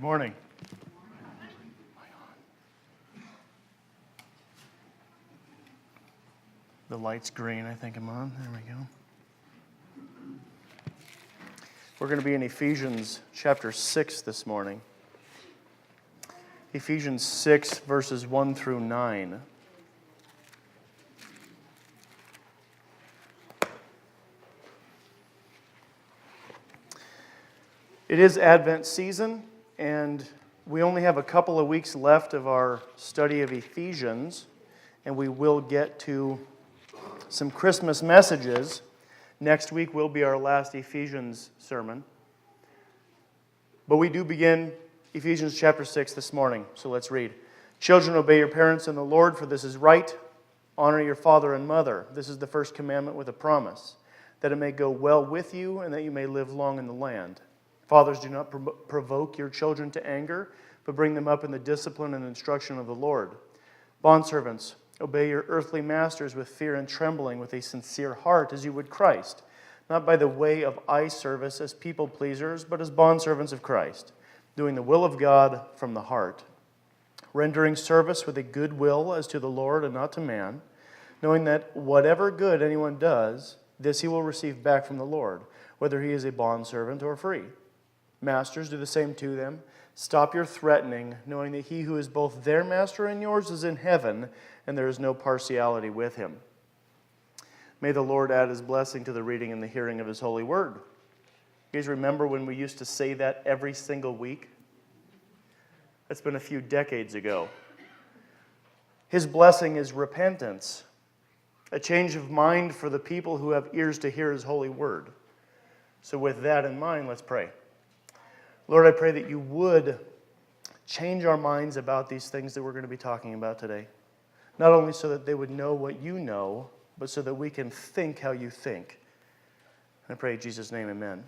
morning. The light's green, I think I'm on. There we go. We're going to be in Ephesians chapter 6 this morning. Ephesians 6, verses 1 through 9. It is Advent season, and we only have a couple of weeks left of our study of Ephesians, and we will get to some Christmas messages. Next week will be our last Ephesians sermon. But we do begin Ephesians chapter 6 this morning, so let's read. Children, obey your parents in the Lord, for this is right. Honor your father and mother. This is the first commandment with a promise, that it may go well with you and that you may live long in the land. Fathers, do not provoke your children to anger, but bring them up in the discipline and instruction of the Lord. Bondservants, obey your earthly masters with fear and trembling, with a sincere heart, as you would Christ, not by the way of eye service as people pleasers, but as bondservants of Christ, doing the will of God from the heart, rendering service with a good will as to the Lord and not to man, knowing that whatever good anyone does, this he will receive back from the Lord, whether he is a bondservant or free. Masters, do the same to them. Stop your threatening, knowing that he who is both their master and yours is in heaven, and there is no partiality with him. May the Lord add his blessing to the reading and the hearing of his holy word. You guys remember when we used to say that every single week? That's been a few decades ago. His blessing is repentance, a change of mind for the people who have ears to hear his holy word. So with that in mind, let's pray. Lord, I pray that you would change our minds about these things that we're going to be talking about today. Not only so that they would know what you know, but so that we can think how you think. I pray in Jesus' name, amen.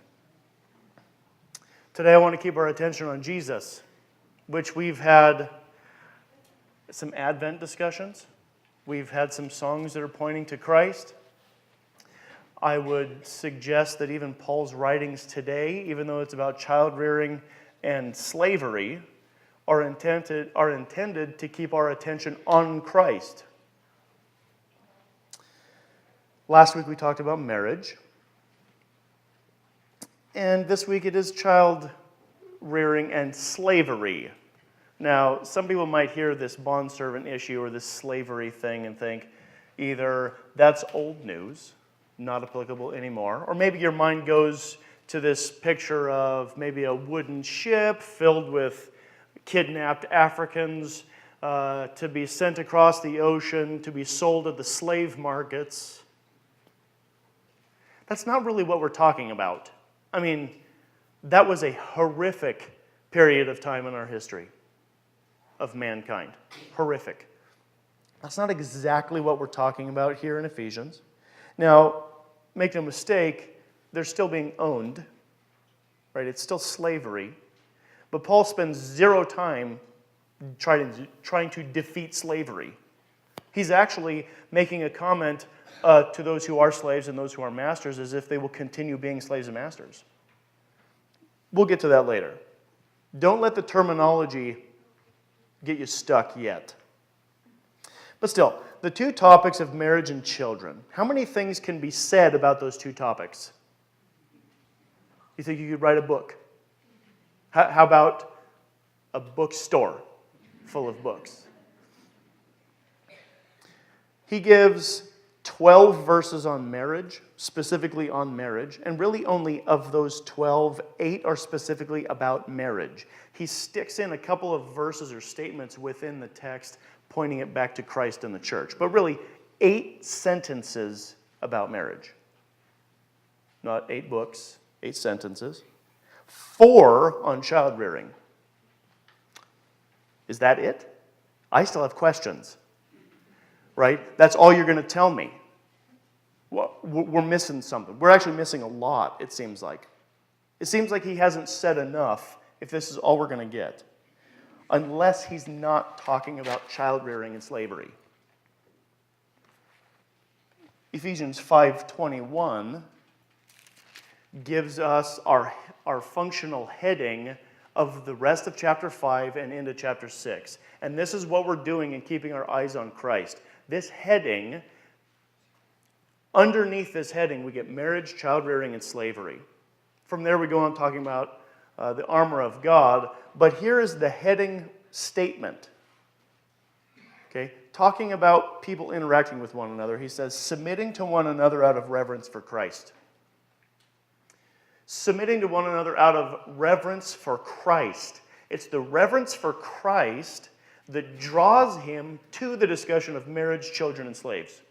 Today I want to keep our attention on Jesus, which we've had some Advent discussions. We've had some songs that are pointing to Christ. I would suggest that even Paul's writings today, even though it's about child rearing and slavery, are intended to keep our attention on Christ. Last week we talked about marriage. And this week it is child rearing and slavery. Now, some people might hear this bondservant issue or this slavery thing and think either that's old news, not applicable anymore, or maybe your mind goes to this picture of maybe a wooden ship filled with kidnapped Africans to be sent across the ocean to be sold at the slave markets. That's not really what we're talking about. I mean, that was a horrific period of time in our history of mankind. Horrific. That's not exactly what we're talking about here in Ephesians. Now, make no mistake, they're still being owned, right? It's still slavery. But Paul spends zero time trying to defeat slavery. He's actually making a comment to those who are slaves and those who are masters as if they will continue being slaves and masters. We'll get to that later. Don't let the terminology get you stuck yet. But still, the two topics of marriage and children. How many things can be said about those two topics? You think you could write a book? How about a bookstore full of books? He gives 12 verses on marriage, specifically on marriage, and really only of those 12, 8 are specifically about marriage. He sticks in a couple of verses or statements within the text pointing it back to Christ and the church. But really, 8 sentences about marriage. Not 8 books, 8 sentences. 4 on child rearing. Is that it? I still have questions. Right? That's all you're going to tell me. Well, we're missing something. We're actually missing a lot, it seems like. It seems like he hasn't said enough if this is all we're going to get. Unless he's not talking about child rearing and slavery. Ephesians 5:21 gives us our functional heading of the rest of chapter 5 and into chapter 6. And this is what we're doing in keeping our eyes on Christ. This heading, underneath this heading, we get marriage, child rearing, and slavery. From there we go on talking about the armor of God. But here is the heading statement. Okay, talking about people interacting with one another, he says, submitting to one another out of reverence for Christ. Submitting to one another out of reverence for Christ. It's the reverence for Christ that draws him to the discussion of marriage, children, and slaves.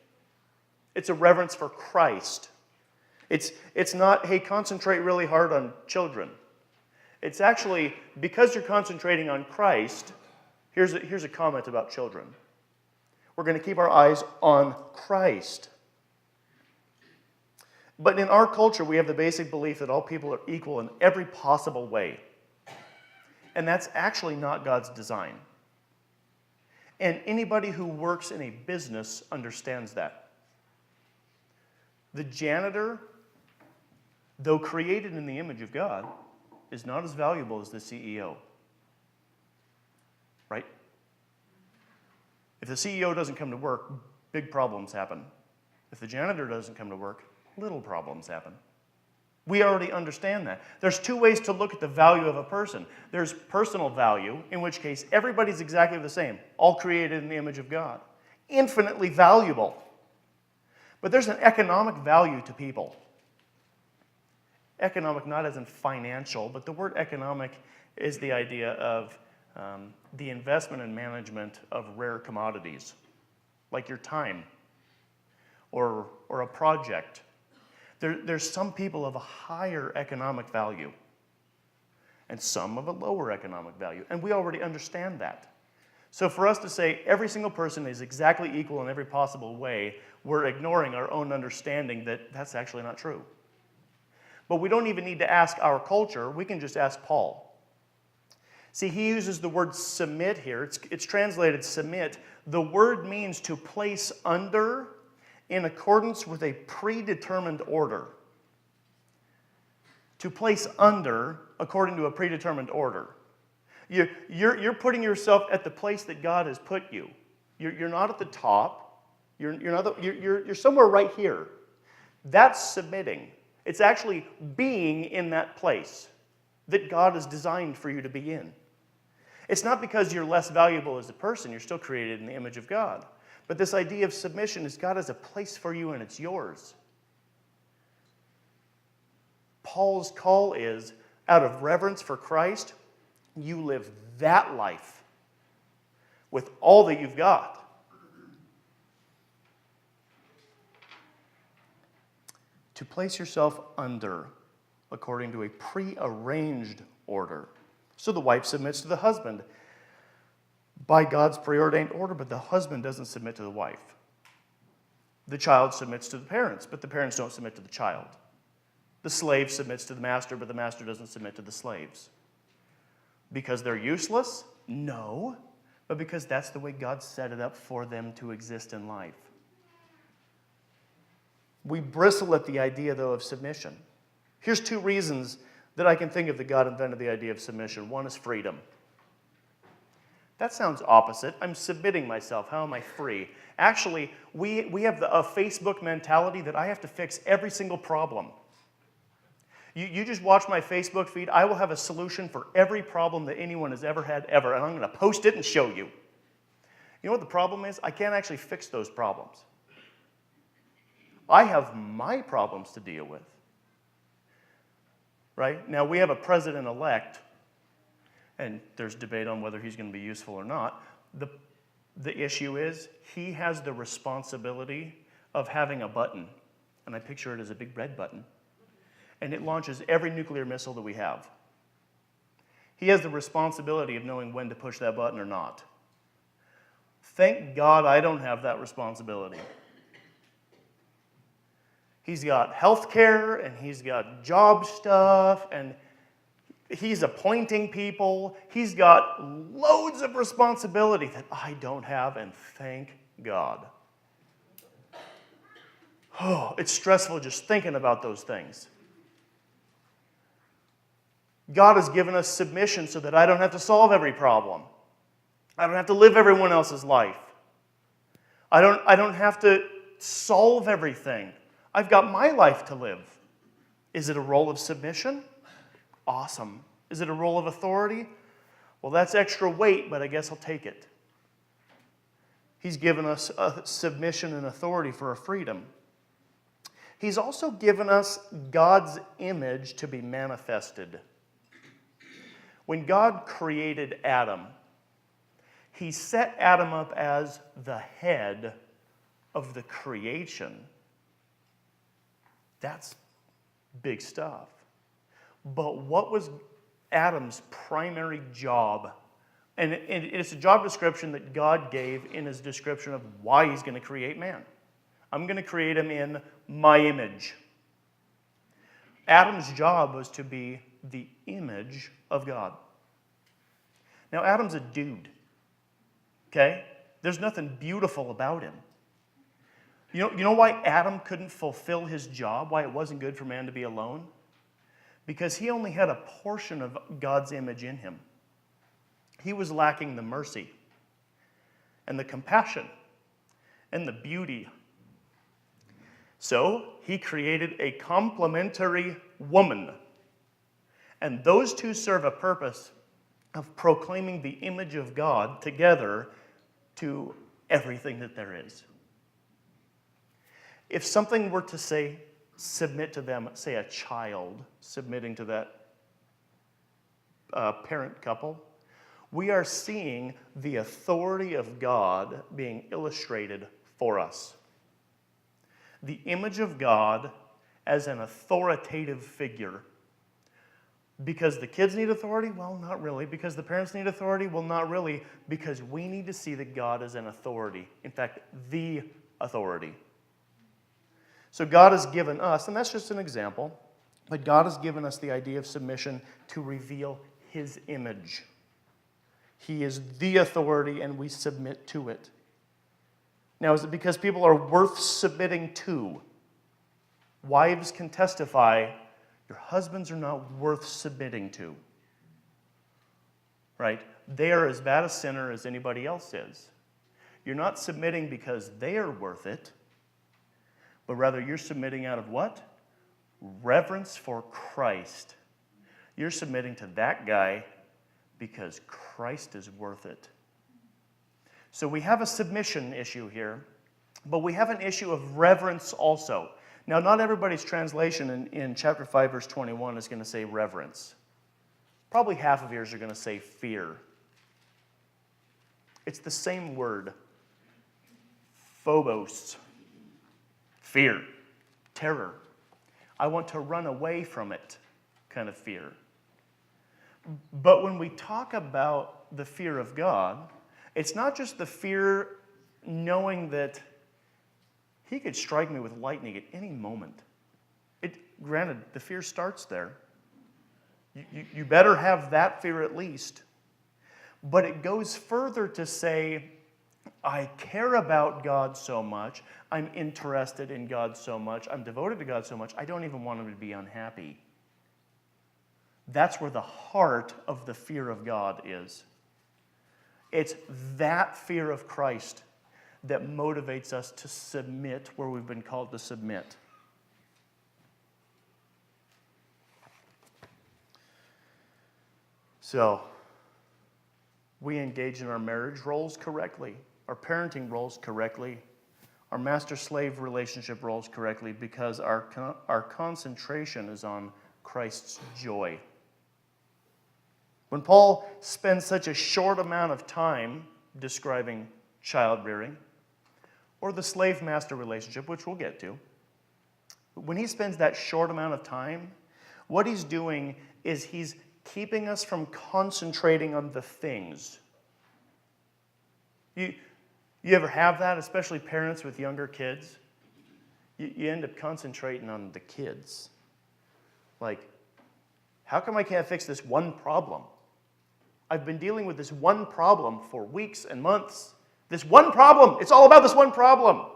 It's a reverence for Christ. It's not, hey, concentrate really hard on children. It's actually, because you're concentrating on Christ, here's a comment about children. We're going to keep our eyes on Christ. But in our culture, we have the basic belief that all people are equal in every possible way. And that's actually not God's design. And anybody who works in a business understands that. The janitor, though created in the image of God, is not as valuable as the CEO. Right? If the CEO doesn't come to work, big problems happen. If the janitor doesn't come to work, little problems happen. We already understand that. There's two ways to look at the value of a person. There's personal value, in which case everybody's exactly the same, all created in the image of God. Infinitely valuable. But there's an economic value to people. Economic, not as in financial, but the word economic is the idea of the investment and management of rare commodities, like your time or a project. There's some people of a higher economic value and some of a lower economic value, and we already understand that. So for us to say every single person is exactly equal in every possible way, we're ignoring our own understanding that that's actually not true. But we don't even need to ask our culture, we can just ask Paul. See, he uses the word submit here. It's translated submit. The word means to place under in accordance with a predetermined order. To place under according to a predetermined order. You're putting yourself at the place that God has put you. You're not at the top. You're somewhere right here. That's submitting. It's actually being in that place that God has designed for you to be in. It's not because you're less valuable as a person. You're still created in the image of God. But this idea of submission is God has a place for you and it's yours. Paul's call is, out of reverence for Christ, you live that life with all that you've got. To place yourself under, according to a prearranged order. So the wife submits to the husband by God's preordained order, but the husband doesn't submit to the wife. The child submits to the parents, but the parents don't submit to the child. The slave submits to the master, but the master doesn't submit to the slaves. Because they're useless? No, but because that's the way God set it up for them to exist in life. We bristle at the idea, though, of submission. Here's two reasons that I can think of that God invented the idea of submission. One is freedom. That sounds opposite. I'm submitting myself. How am I free? Actually, we have a Facebook mentality that I have to fix every single problem. You just watch my Facebook feed. I will have a solution for every problem that anyone has ever had, ever, and I'm going to post it and show you. You know what the problem is? I can't actually fix those problems. I have my problems to deal with. Right? Now, we have a president-elect, and there's debate on whether he's going to be useful or not. The issue is, he has the responsibility of having a button, and I picture it as a big red button, and it launches every nuclear missile that we have. He has the responsibility of knowing when to push that button or not. Thank God I don't have that responsibility. He's got health care, and he's got job stuff, and he's appointing people. He's got loads of responsibility that I don't have, and thank God. Oh, it's stressful just thinking about those things. God has given us submission so that I don't have to solve every problem. I don't have to live everyone else's life. I don't have to solve everything. I've got my life to live. Is it a role of submission? Awesome. Is it a role of authority? Well, that's extra weight, but I guess I'll take it. He's given us a submission and authority for a freedom. He's also given us God's image to be manifested. When God created Adam, He set Adam up as the head of the creation. That's big stuff. But what was Adam's primary job? And it's a job description that God gave in His description of why He's going to create man. I'm going to create him in my image. Adam's job was to be the image of God. Now, Adam's a dude. Okay? There's nothing beautiful about him. You know why Adam couldn't fulfill his job? Why it wasn't good for man to be alone? Because he only had a portion of God's image in him. He was lacking the mercy and the compassion and the beauty. So he created a complementary woman. And those two serve a purpose of proclaiming the image of God together to everything that there is. If something were to say, submit to them, say a child submitting to that parent couple, we are seeing the authority of God being illustrated for us. The image of God as an authoritative figure. Because the kids need authority? Well, not really. Because the parents need authority? Well, not really. Because we need to see that God is an authority. In fact, the authority. So God has given us, and that's just an example, but God has given us the idea of submission to reveal His image. He is the authority, and we submit to it. Now, is it because people are worth submitting to? Wives can testify, your husbands are not worth submitting to. Right? They are as bad a sinner as anybody else is. You're not submitting because they are worth it, but rather you're submitting out of what? Reverence for Christ. You're submitting to that guy because Christ is worth it. So we have a submission issue here, but we have an issue of reverence also. Now, not everybody's translation in chapter 5, verse 21 is going to say reverence. Probably half of yours are going to say fear. It's the same word. Phobos. Fear. Terror. I want to run away from it kind of fear. But when we talk about the fear of God, it's not just the fear knowing that He could strike me with lightning at any moment. Granted, the fear starts there. You better have that fear at least. But it goes further to say, I care about God so much, I'm interested in God so much, I'm devoted to God so much, I don't even want Him to be unhappy. That's where the heart of the fear of God is. It's that fear of Christ that motivates us to submit where we've been called to submit. So, we engage in our marriage roles correctly, our parenting roles correctly, our master-slave relationship roles correctly, because our concentration is on Christ's joy. When Paul spends such a short amount of time describing child-rearing, or the slave-master relationship, which we'll get to, when he spends that short amount of time, what he's doing is he's keeping us from concentrating on the things. You ever have that, especially parents with younger kids? You end up concentrating on the kids. Like, how come I can't fix this one problem? I've been dealing with this one problem for weeks and months. This one problem. It's all about this one problem.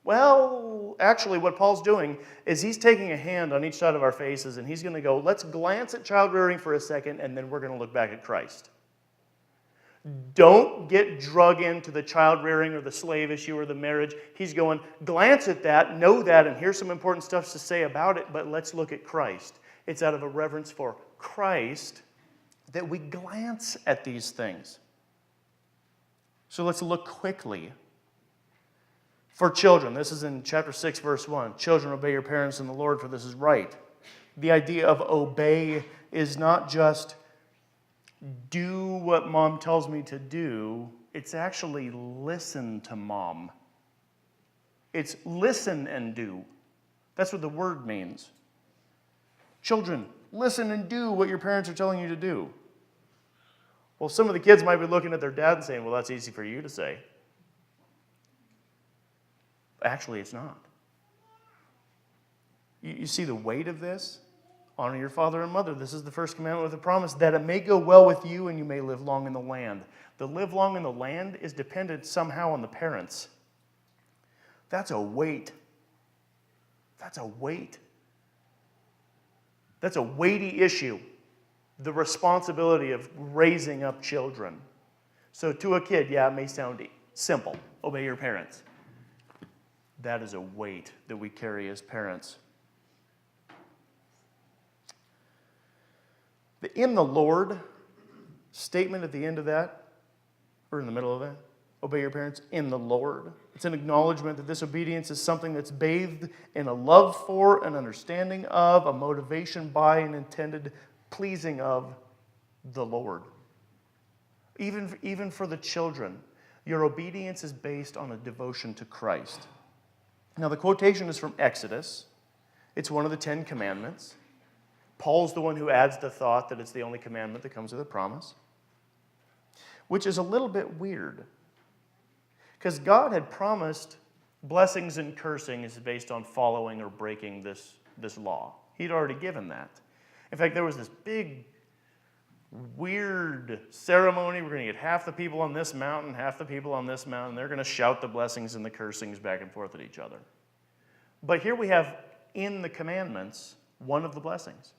Well, actually, what Paul's doing is he's taking a hand on each side of our faces and he's going to go, let's glance at child rearing for a second and then we're going to look back at Christ. Don't get drug into the child rearing or the slave issue or the marriage. He's going, glance at that, know that, and here's some important stuff to say about it, but let's look at Christ. It's out of a reverence for Christ that we glance at these things. So let's look quickly. For children, this is in chapter 6, verse 1. Children, obey your parents in the Lord, for this is right. The idea of obey is not just do what mom tells me to do. It's actually listen to mom. It's listen and do. That's what the word means. Children, listen and do what your parents are telling you to do. Well, some of the kids might be looking at their dad and saying, well, that's easy for you to say. Actually, it's not. You see the weight of this? Honor your father and mother. This is the first commandment with a promise, that it may go well with you and you may live long in the land. The live long in the land is dependent somehow on the parents. That's a weight. That's a weight. That's a weighty issue. The responsibility of raising up children. So to a kid, yeah, it may sound simple. Obey your parents. That is a weight that we carry as parents. The in the Lord statement at the end of that, or in the middle of that, obey your parents in the Lord. It's an acknowledgement that this obedience is something that's bathed in a love for, an understanding of, a motivation by, an intended pleasing of the Lord. Even for the children, your obedience is based on a devotion to Christ. Now, the quotation is from Exodus. It's one of the 10 commandments. Paul's the one who adds the thought that it's the only commandment that comes with a promise, which is a little bit weird, because God had promised blessings and cursings based on following or breaking this law. He'd already given that. In fact, there was this big, weird ceremony. We're going to get half the people on this mountain, half the people on this mountain. They're going to shout the blessings and the cursings back and forth at each other. But here we have in the commandments one of the blessings.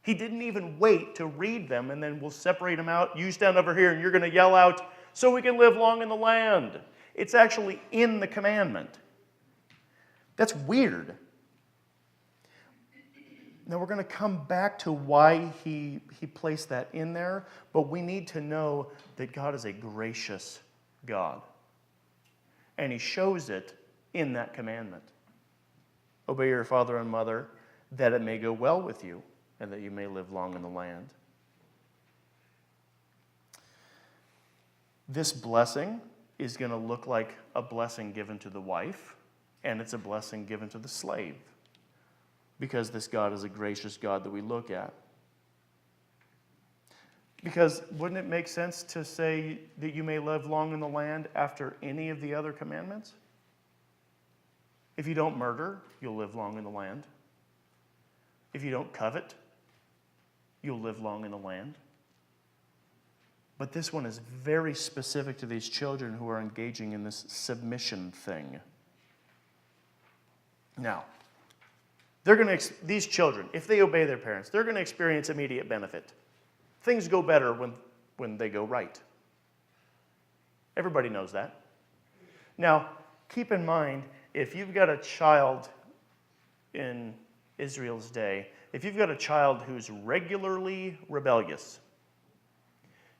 He didn't even wait to read them, and then we'll separate them out. You stand over here, and you're going to yell out, so we can live long in the land. It's actually in the commandment. That's weird. Now, we're going to come back to why he placed that in there, but we need to know that God is a gracious God. And he shows it in that commandment. Obey your father and mother, that it may go well with you, and that you may live long in the land. This blessing is going to look like a blessing given to the wife, and it's a blessing given to the slave, because this God is a gracious God that we look at. Because wouldn't it make sense to say that you may live long in the land after any of the other commandments? If you don't murder, you'll live long in the land. If you don't covet, you'll live long in the land. But this one is very specific to these children who are engaging in this submission thing. Now, these children, if they obey their parents, they're going to experience immediate benefit. Things go better when they go right. Everybody knows that. Now, keep in mind, if you've got a child in Israel's day, if you've got a child who's regularly rebellious,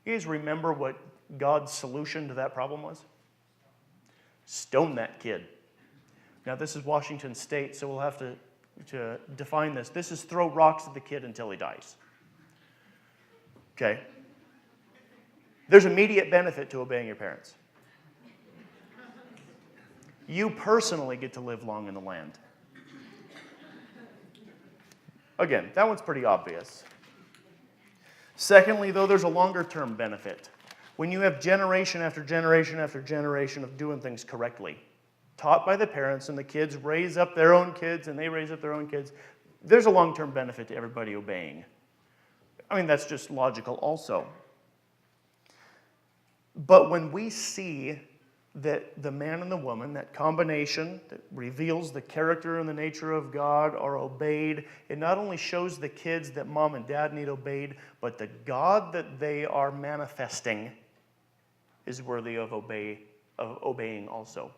you guys remember what God's solution to that problem was? Stone that kid. Now, this is Washington State, so we'll have to define this. This is throw rocks at the kid until he dies. Okay? There's immediate benefit to obeying your parents. You personally get to live long in the land. Again, that one's pretty obvious. Secondly, though, there's a longer-term benefit. When you have generation after generation after generation of doing things correctly, taught by the parents, and the kids raise up their own kids, and they raise up their own kids, there's a long-term benefit to everybody obeying. I mean, that's just logical also. But when we see that the man and the woman, that combination that reveals the character and the nature of God, are obeyed. It not only shows the kids that mom and dad need obeyed, but the God that they are manifesting is worthy of obeying also.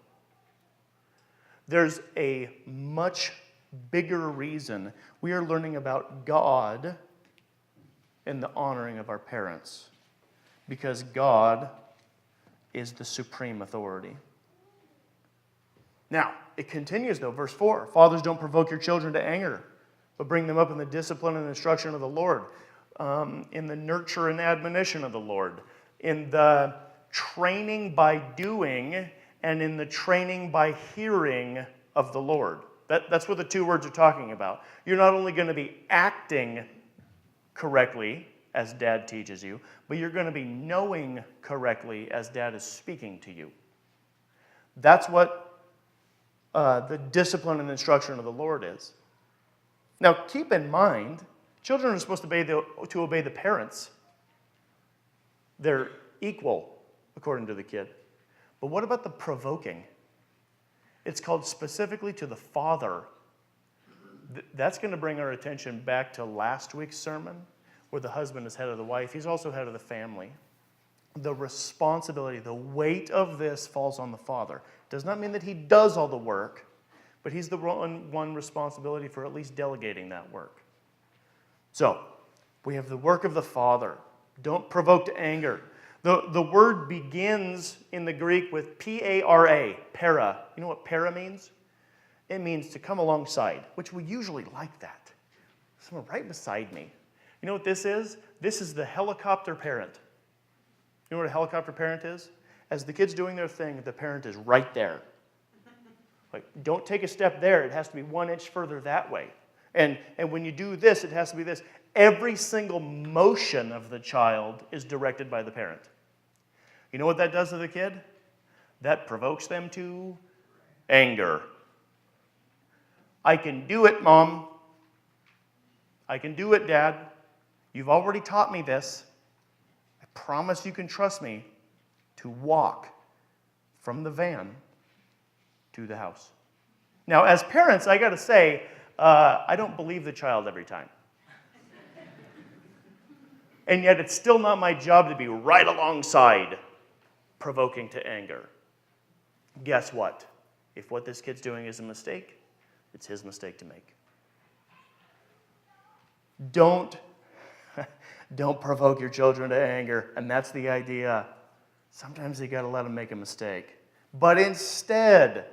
There's a much bigger reason we are learning about God in the honoring of our parents, because God is the supreme authority. Now, it continues though, verse 4, fathers, don't provoke your children to anger, but bring them up in the discipline and instruction of the Lord, in the nurture and admonition of the Lord, in the training by doing, and in the training by hearing of the Lord. That's what the two words are talking about. You're not only going to be acting correctly as dad teaches you, but you're going to be knowing correctly as dad is speaking to you. That's what the discipline and instruction of the Lord is. Now, keep in mind, children are supposed to obey the parents. They're equal, according to the kid. But what about the provoking? It's called specifically to the father. That's going to bring our attention back to last week's sermon, where the husband is head of the wife. He's also head of the family. The responsibility, the weight of this falls on the father. Does not mean that he does all the work, but he's the one responsibility for at least delegating that work. So, we have the work of the father. Don't provoke to anger. The word begins in the Greek with P-A-R-A, para. You know what para means? It means to come alongside, which we usually like that. Someone right beside me. You know what this is? This is the helicopter parent. You know what a helicopter parent is? As the kid's doing their thing, the parent is right there. Like, don't take a step there. It has to be 1 inch further that way. And when you do this, it has to be this. Every single motion of the child is directed by the parent. You know what that does to the kid? That provokes them to anger. I can do it, Mom. I can do it, Dad. You've already taught me this. I promise you can trust me to walk from the van to the house. Now, as parents, I got to say, I don't believe the child every time. And yet it's still not my job to be right alongside provoking to anger. Guess what? If what this kid's doing is a mistake, it's his mistake to make. Don't provoke your children to anger. And that's the idea. Sometimes you got to let them make a mistake. But instead,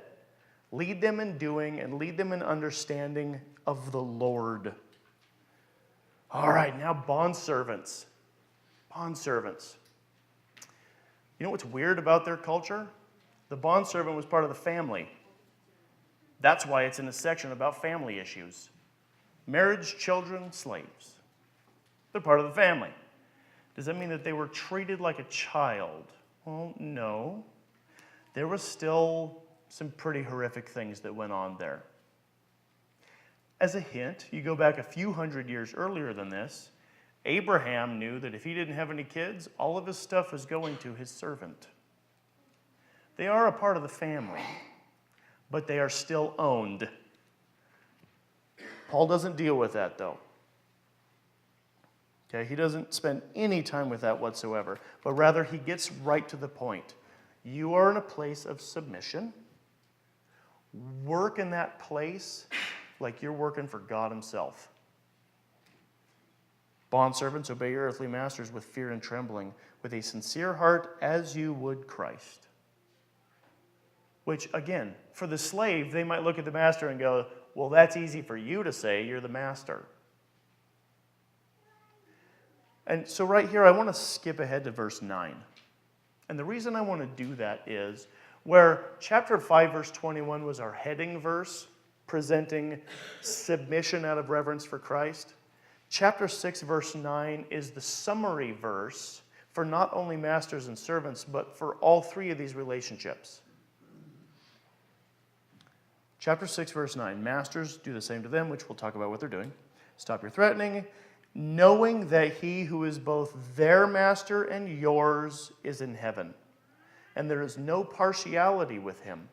lead them in doing and lead them in understanding of the Lord. All right, now bondservants. Bondservants. You know what's weird about their culture? The bondservant was part of the family. That's why it's in a section about family issues. Marriage, children, slaves. They're part of the family. Does that mean that they were treated like a child? Well, no. There was still some pretty horrific things that went on there. As a hint, you go back a few hundred years earlier than this, Abraham knew that if he didn't have any kids, all of his stuff was going to his servant. They are a part of the family, but they are still owned. Paul doesn't deal with that, though. Okay, he doesn't spend any time with that whatsoever, but rather he gets right to the point. You are in a place of submission. Work in that place like you're working for God himself. Bondservants, obey your earthly masters with fear and trembling, with a sincere heart as you would Christ. Which, again, for the slave, they might look at the master and go, well, that's easy for you to say, you're the master. And so right here, I want to skip ahead to verse 9. And the reason I want to do that is where chapter 5, verse 21 was our heading verse, presenting submission out of reverence for Christ. Chapter 6, verse 9 is the summary verse for not only masters and servants, but for all three of these relationships. Chapter 6, verse 9, masters, do the same to them, which we'll talk about what they're doing. Stop your threatening, knowing that he who is both their master and yours is in heaven. and there is no partiality with him.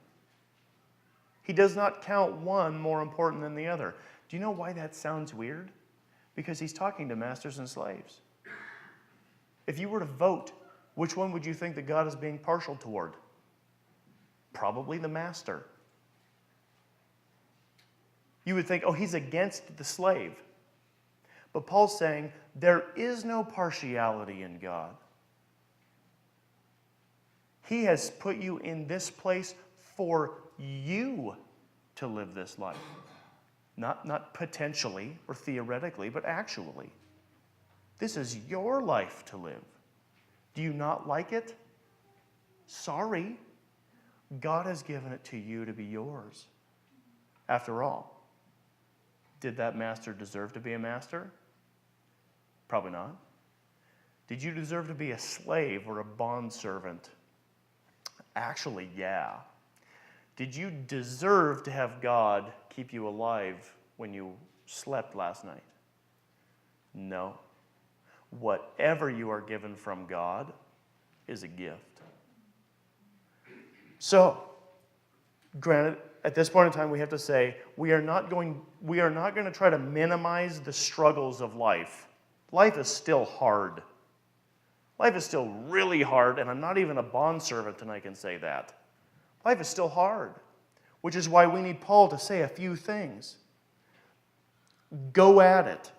He does not count one more important than the other. Do you know why that sounds weird? Because he's talking to masters and slaves. If you were to vote, which one would you think that God is being partial toward? Probably the master. You would think, oh, he's against the slave. But Paul's saying, there is no partiality in God. He has put you in this place for you to live this life. Not potentially or theoretically, but actually. This is your life to live. Do you not like it? Sorry. God has given it to you to be yours. After all, did that master deserve to be a master? Probably not. Did you deserve to be a slave or a bondservant? Actually, yeah. Did you deserve to have God keep you alive when you slept last night? No. Whatever you are given from God is a gift. So, granted, at this point in time, we have to say we are not going to try to minimize the struggles of life. Life is still hard. Life is still really hard, and I'm not even a bondservant, and I can say that. Life is still hard, which is why we need Paul to say a few things. Go at it,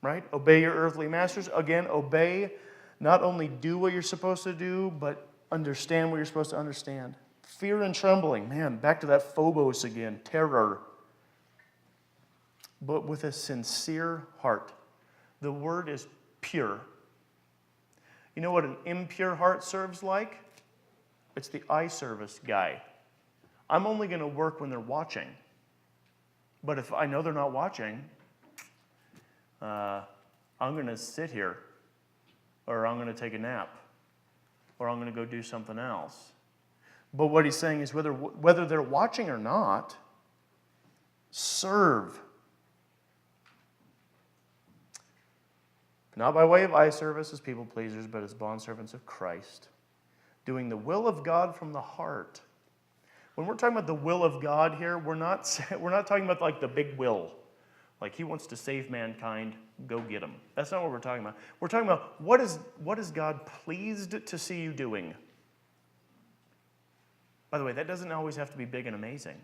right? Obey your earthly masters. Again, obey. Not only do what you're supposed to do, but understand what you're supposed to understand. Fear and trembling. Man, back to that phobos again. Terror. But with a sincere heart. The word is pure. You know what an impure heart serves like? It's the eye service guy. I'm only going to work when they're watching. But if I know they're not watching, I'm going to sit here. Or I'm going to take a nap. Or I'm going to go do something else. But what he's saying is whether they're watching or not, serve. Not by way of eye service as people pleasers, but as bondservants of Christ. Doing the will of God from the heart. When we're talking about the will of God here, we're not talking about like the big will. Like he wants to save mankind, go get him. That's not what we're talking about. We're talking about what is God pleased to see you doing? By the way, that doesn't always have to be big and amazing.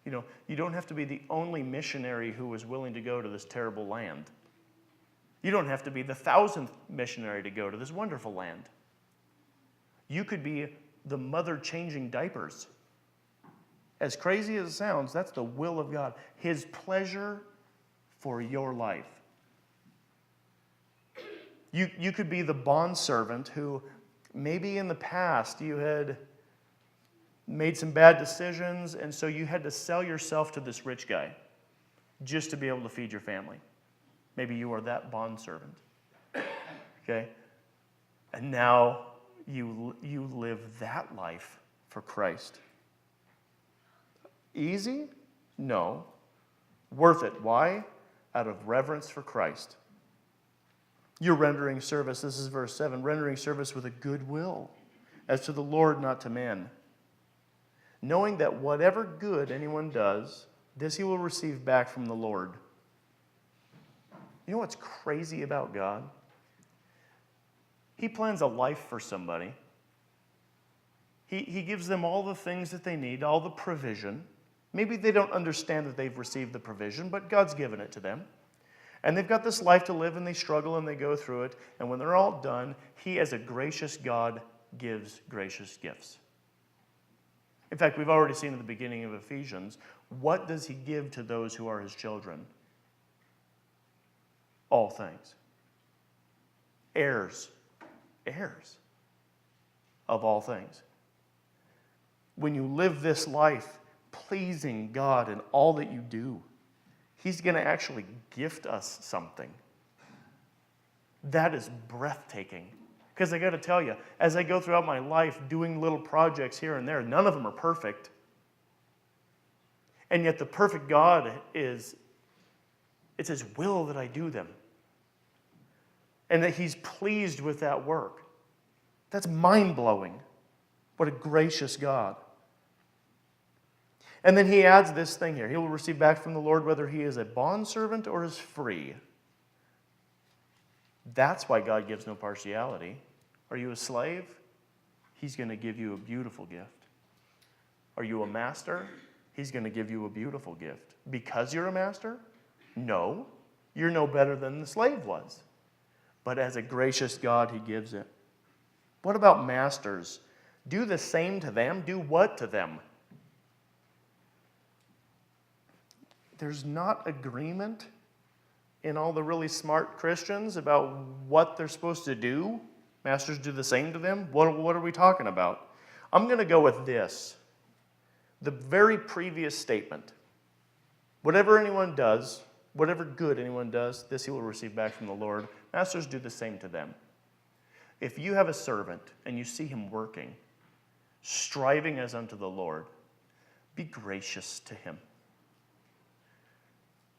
You know, you don't have to be the only missionary who was willing to go to this terrible land. You don't have to be the 1,000th missionary to go to this wonderful land. You could be the mother changing diapers. As crazy as it sounds, that's the will of God. His pleasure for your life. You could be the bondservant who maybe in the past you had made some bad decisions, and so you had to sell yourself to this rich guy just to be able to feed your family. Maybe you are that bondservant. Okay? And now you live that life for Christ. Easy? No. Worth it. Why? Out of reverence for Christ. You're rendering service, this is verse 7, rendering service with a good will, as to the Lord, not to man. Knowing that whatever good anyone does, this he will receive back from the Lord. You know what's crazy about God? He plans a life for somebody. He gives them all the things that they need, all the provision. Maybe they don't understand that they've received the provision, but God's given it to them. And they've got this life to live, and they struggle, and they go through it. And when they're all done, he, as a gracious God, gives gracious gifts. In fact, we've already seen at the beginning of Ephesians, what does he give to those who are his children? All things. Heirs. Heirs of all things. When you live this life pleasing God in all that you do, he's going to actually gift us something. That is breathtaking. Because I got to tell you, as I go throughout my life doing little projects here and there, none of them are perfect. And yet the perfect God it's his will that I do them. And that he's pleased with that work. That's mind-blowing. What a gracious God. And then he adds this thing here. He will receive back from the Lord whether he is a bondservant or is free. That's why God gives no partiality. Are you a slave? He's going to give you a beautiful gift. Are you a master? He's going to give you a beautiful gift. Because you're a master? No. You're no better than the slave was. But as a gracious God, he gives it. What about masters? Do the same to them. Do what to them? There's not agreement in all the really smart Christians about what they're supposed to do. Masters do the same to them. What are we talking about? I'm going to go with this. The very previous statement. Whatever anyone does, whatever good anyone does, this he will receive back from the Lord. Masters do the same to them. If you have a servant and you see him working, striving as unto the Lord, be gracious to him.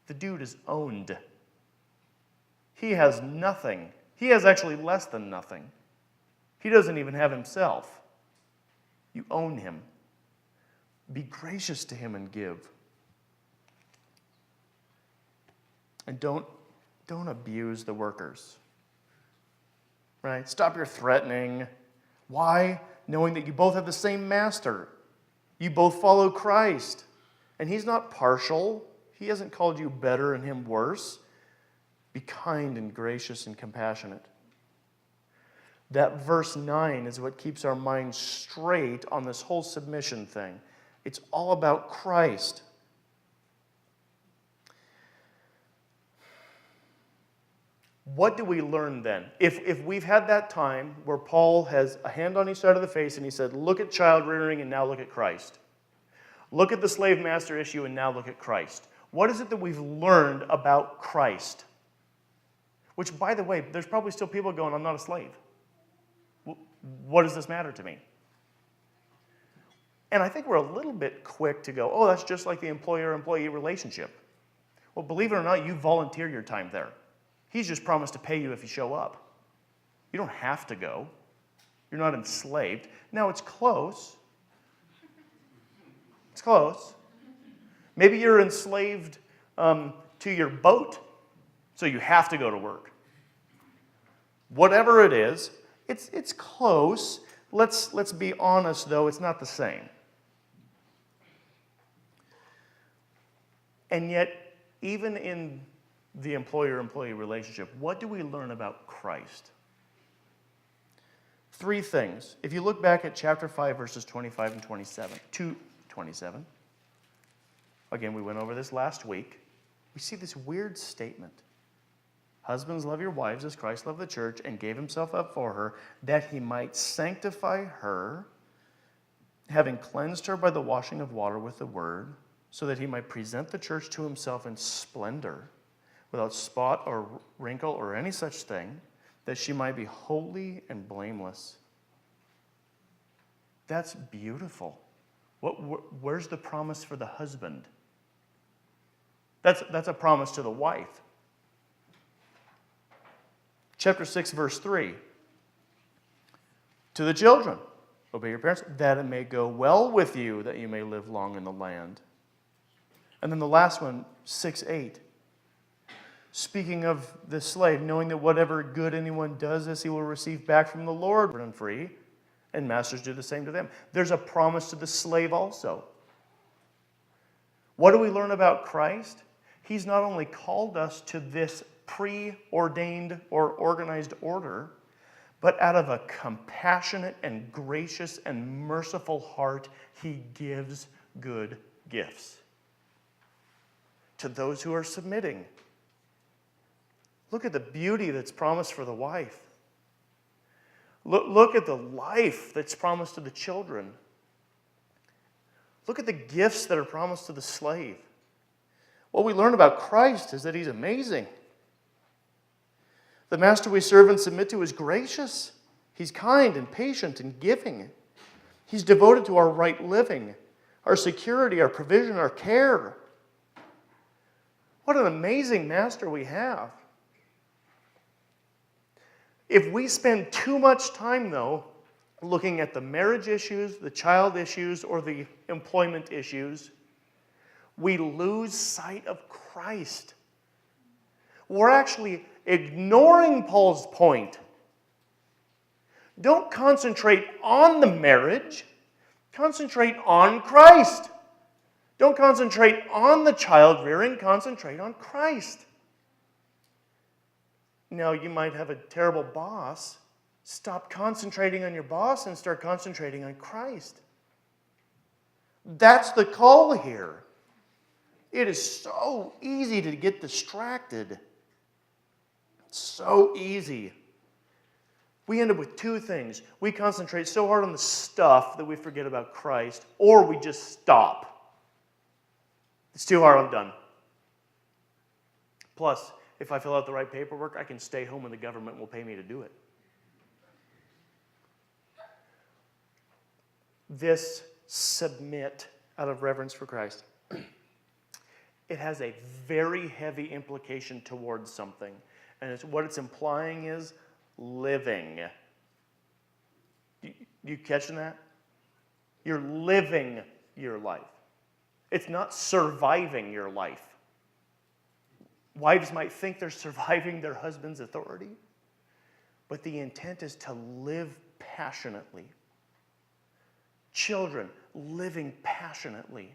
The dude is owned. He has nothing. He has actually less than nothing. He doesn't even have himself. You own him. Be gracious to him and give. And don't abuse the workers. Right? Stop your threatening. Why? Knowing that you both have the same master. You both follow Christ. And he's not partial. He hasn't called you better and him worse. Be kind and gracious and compassionate. That verse 9 is what keeps our mind straight on this whole submission thing. It's all about Christ. What do we learn then? If we've had that time where Paul has a hand on each side of the face and he said, look at child rearing and now look at Christ. Look at the slave master issue and now look at Christ. What is it that we've learned about Christ? Which, by the way, there's probably still people going, I'm not a slave. What does this matter to me? And I think we're a little bit quick to go, oh, that's just like the employer-employee relationship. Well, believe it or not, you volunteer your time there. He's just promised to pay you if you show up. You don't have to go. You're not enslaved. Now, it's close. It's close. Maybe you're enslaved to your boat, so you have to go to work. Whatever it is, it's close. Let's be honest, though, it's not the same. And yet, even in the employer-employee relationship, what do we learn about Christ? 3 things. If you look back at chapter 5, verses 25 and 27, to 27, again, we went over this last week, we see this weird statement. Husbands, love your wives as Christ loved the church and gave himself up for her, that he might sanctify her, having cleansed her by the washing of water with the word, so that he might present the church to himself in splendor, without spot or wrinkle or any such thing, that she might be holy and blameless. That's beautiful. Where's the promise for the husband? That's a promise to the wife. Chapter 6, verse 3. To the children, obey your parents, that it may go well with you, that you may live long in the land. And then the last one, 6:8. Speaking of the slave, knowing that whatever good anyone does, this he will receive back from the Lord and free, and masters do the same to them. There's a promise to the slave also. What do we learn about Christ? He's not only called us to this preordained or organized order, but out of a compassionate and gracious and merciful heart, he gives good gifts to those who are submitting. Look at the beauty that's promised for the wife. Look at the life that's promised to the children. Look at the gifts that are promised to the slave. What we learn about Christ is that he's amazing. The master we serve and submit to is gracious. He's kind and patient and giving. He's devoted to our right living, our security, our provision, our care. What an amazing master we have. If we spend too much time, though, looking at the marriage issues, the child issues, or the employment issues, we lose sight of Christ. We're actually ignoring Paul's point. Don't concentrate on the marriage. Concentrate on Christ. Don't concentrate on the child rearing. Concentrate on Christ. Now, you might have a terrible boss. Stop concentrating on your boss and start concentrating on Christ. That's the call here. It is so easy to get distracted. So easy. We end up with two things. We concentrate so hard on the stuff that we forget about Christ, or we just stop. It's too hard, I'm done. Plus, if I fill out the right paperwork, I can stay home and the government will pay me to do it. This submit out of reverence for Christ, it has a very heavy implication towards something. And what it's implying is living. You catching that? You're living your life. It's not surviving your life. Wives might think they're surviving their husband's authority, but the intent is to live passionately. Children living passionately.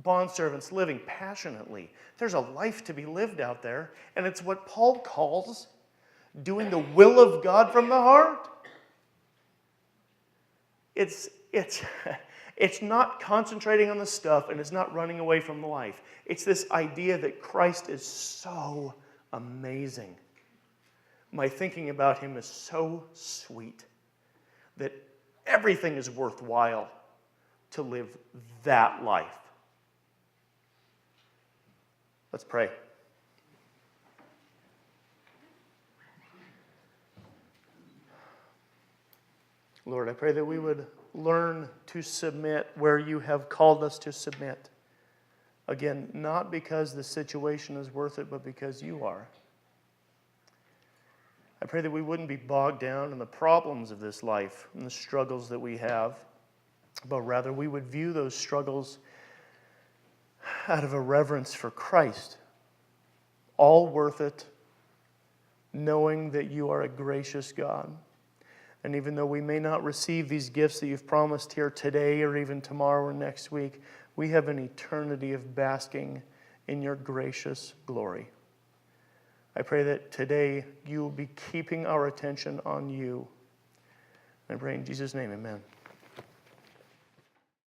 Bondservants living passionately. There's a life to be lived out there, and it's what Paul calls doing the will of God from the heart. It's not concentrating on the stuff, and it's not running away from life. It's this idea that Christ is so amazing. My thinking about him is so sweet that everything is worthwhile to live that life. Let's pray. Lord, I pray that we would learn to submit where you have called us to submit. Again, not because the situation is worth it, but because you are. I pray that we wouldn't be bogged down in the problems of this life and the struggles that we have, but rather we would view those struggles out of a reverence for Christ. All worth it, knowing that you are a gracious God. And even though we may not receive these gifts that you've promised here today or even tomorrow or next week, we have an eternity of basking in your gracious glory. I pray that today you will be keeping our attention on you. I pray in Jesus' name, amen.